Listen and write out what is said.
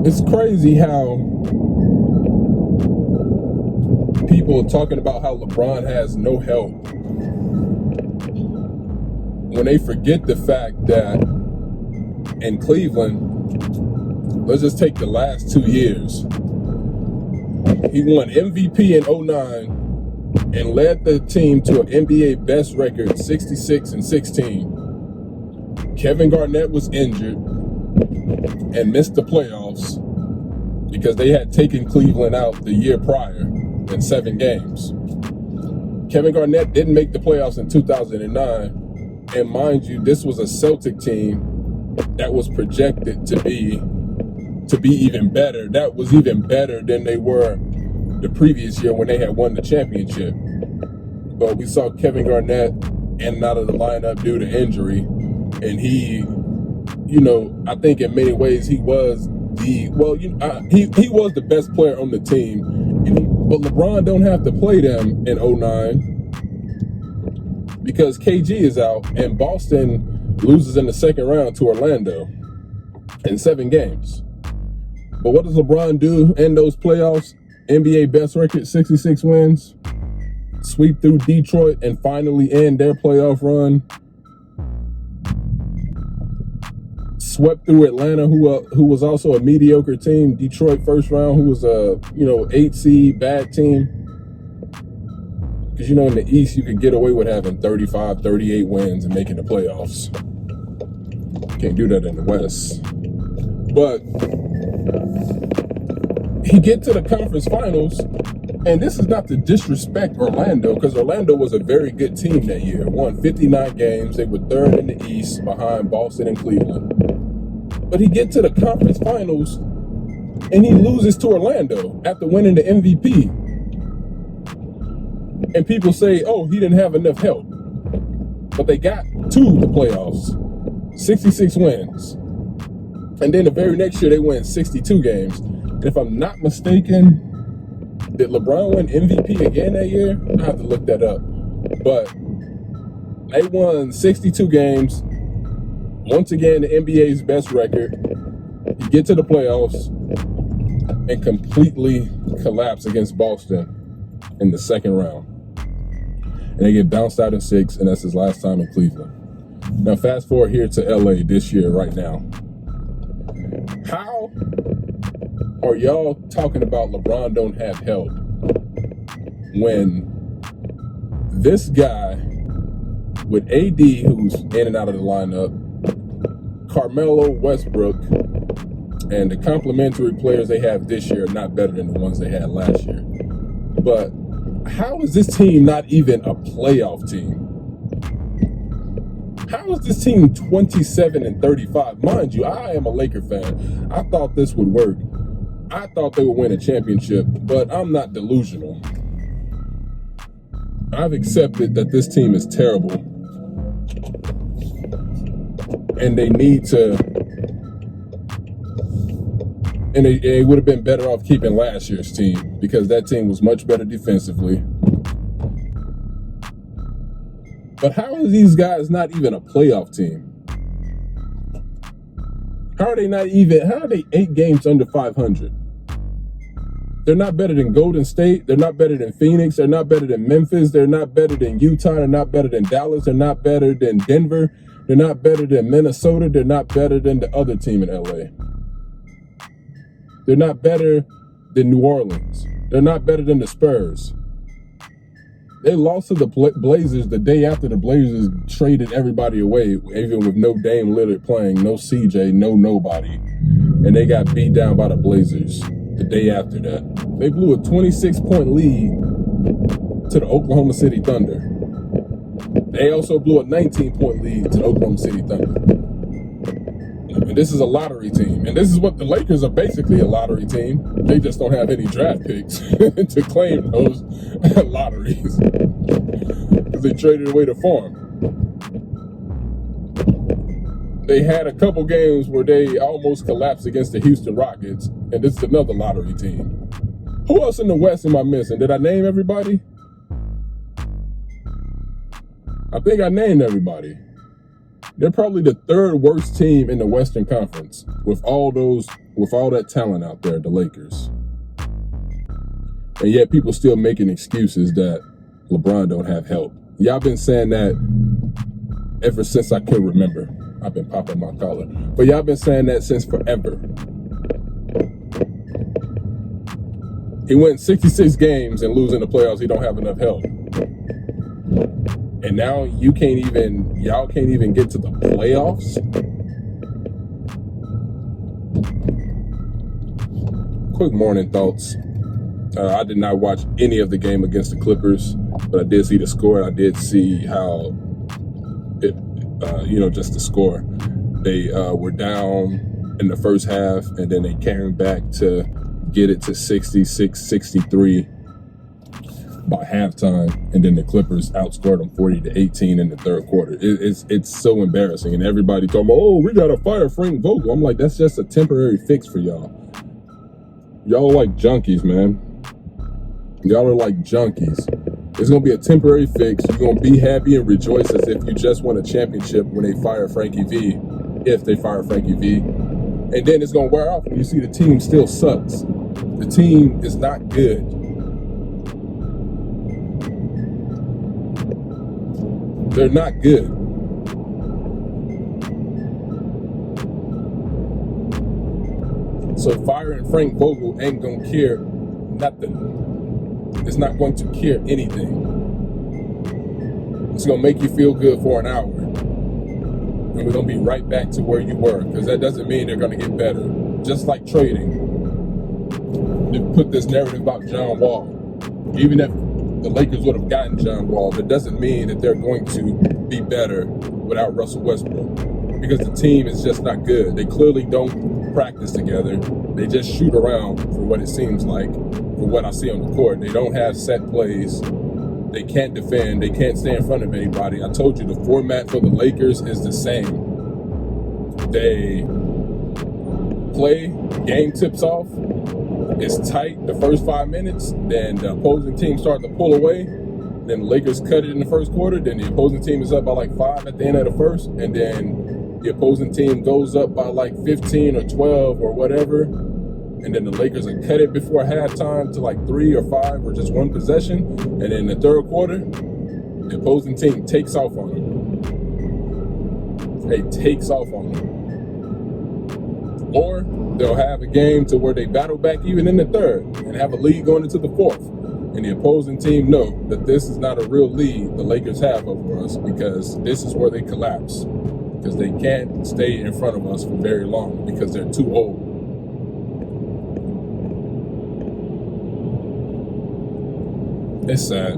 It's crazy how people are talking about how LeBron has no help when they forget the fact that in Cleveland, let's just take the last 2 years, he won MVP in 2009 and led the team to an NBA best record, 66-16. Kevin Garnett was injured and missed the playoffs because they had taken Cleveland out the year prior in 7 games. Kevin Garnett didn't make the playoffs in 2009. And mind you, this was a Celtic team that was projected to be even better. That was even better than they were the previous year when they had won the championship. But we saw Kevin Garnett in and out of the lineup due to injury. And he, I think in many ways he was he was the best player on the team. But LeBron don't have to play them in 2009 because KG is out and Boston loses in the second round to Orlando in 7 games. But what does LeBron do in those playoffs? NBA best record, 66 wins. Sweep through Detroit and finally end their playoff run. Swept through Atlanta, who was also a mediocre team. Detroit first round, who was a 8 seed bad team. Because in the East you could get away with having 35, 38 wins and making the playoffs. Can't do that in the West. But he get to the conference finals, and this is not to disrespect Orlando, because Orlando was a very good team that year. Won 59 games. They were third in the East behind Boston and Cleveland. But he get to the conference finals, and he loses to Orlando after winning the MVP. And people say, oh, he didn't have enough help. But they got to the playoffs. 66 wins. And then the very next year, they win 62 games. And if I'm not mistaken, did LeBron win MVP again that year? I have to look that up. But they won 62 games. Once again, the NBA's best record. You get to the playoffs and completely collapse against Boston in the second round. And they get bounced out in 6, and that's his last time in Cleveland. Now, fast forward here to LA this year, right now. How are y'all talking about LeBron don't have help when this guy with AD, who's in and out of the lineup, Carmelo, Westbrook, and the complementary players they have this year are not better than the ones they had last year? But how is this team not even a playoff team? How is this team 27-35? Mind you, I am a Laker fan. I thought this would work. I thought they would win a championship, but I'm not delusional. I've accepted that this team is terrible. And they need to... And they would have been better off keeping last year's team because that team was much better defensively. But how are these guys not even a playoff team? How are they 8 games under 500? They're not better than Golden State. They're not better than Phoenix. They're not better than Memphis. They're not better than Utah. They're not better than Dallas. They're not better than Denver. They're not better than Minnesota. They're not better than the other team in LA. They're not better than New Orleans. They're not better than the Spurs. They lost to the Blazers the day after the Blazers traded everybody away, even with no Dame Lillard playing, no CJ, no nobody. And they got beat down by the Blazers the day after that. They blew a 26-point lead to the Oklahoma City Thunder. They also blew a 19-point lead to the Oklahoma City Thunder. And this is a lottery team. And this is what the Lakers are basically, a lottery team. They just don't have any draft picks to claim those lotteries. Because they traded away the farm. They had a couple games where they almost collapsed against the Houston Rockets. And this is another lottery team. Who else in the West am I missing? Did I name everybody? I think I named everybody. They're probably the 3rd worst team in the Western Conference with all those with all that talent out there, the Lakers. And yet people still making excuses that LeBron don't have help. Y'all been saying that ever since I can remember. I've been popping my collar. But y'all been saying that since forever. He went 66 games and losing the playoffs. He don't have enough help. And now y'all can't even get to the playoffs. Quick morning thoughts. I did not watch any of the game against the Clippers, but I did see the score. I did see how it, just the score. They were down in the first half, and then they came back to get it to 66-63 by halftime, and then the Clippers outscored them 40-18 in the third quarter. It's so embarrassing, and everybody talking about, oh, we gotta fire Frank Vogel. I'm like, that's just a temporary fix for y'all. Y'all are like junkies, man. Y'all are like junkies. It's going to be a temporary fix. You're going to be happy and rejoice as if you just won a championship when they fire Frankie V, if they fire Frankie V. And then it's going to wear off when you see the team still sucks. The team is not good. They're not good. So firing Frank Vogel ain't going to cure nothing. It's not going to cure anything. It's going to make you feel good for an hour. And we're going to be right back to where you were, because that doesn't mean they're going to get better. Just like trading. They put this narrative about John Wall. Even if the Lakers would have gotten John Wall, that doesn't mean that they're going to be better without Russell Westbrook. Because the team is just not good. They clearly don't practice together. They just shoot around for what it seems like. For what I see on the court, they don't have set plays. They can't defend. They can't stay in front of anybody. I told you the format for the Lakers is the same. They play, game tips off. It's tight the first 5 minutes. Then the opposing team starts to pull away. Then the Lakers cut it in the first quarter. Then the opposing team is up by like 5 at the end of the first. And then the opposing team goes up by like 15 or 12 or whatever. And then the Lakers will cut it before halftime to like 3 or 5 or just one possession. And then in the third quarter, the opposing team takes off on them. It takes off on them. Or they'll have a game to where they battle back even in the third and have a lead going into the fourth. And the opposing team know that this is not a real lead the Lakers have over us, because this is where they collapse. Because they can't stay in front of us for very long because they're too old. It's sad.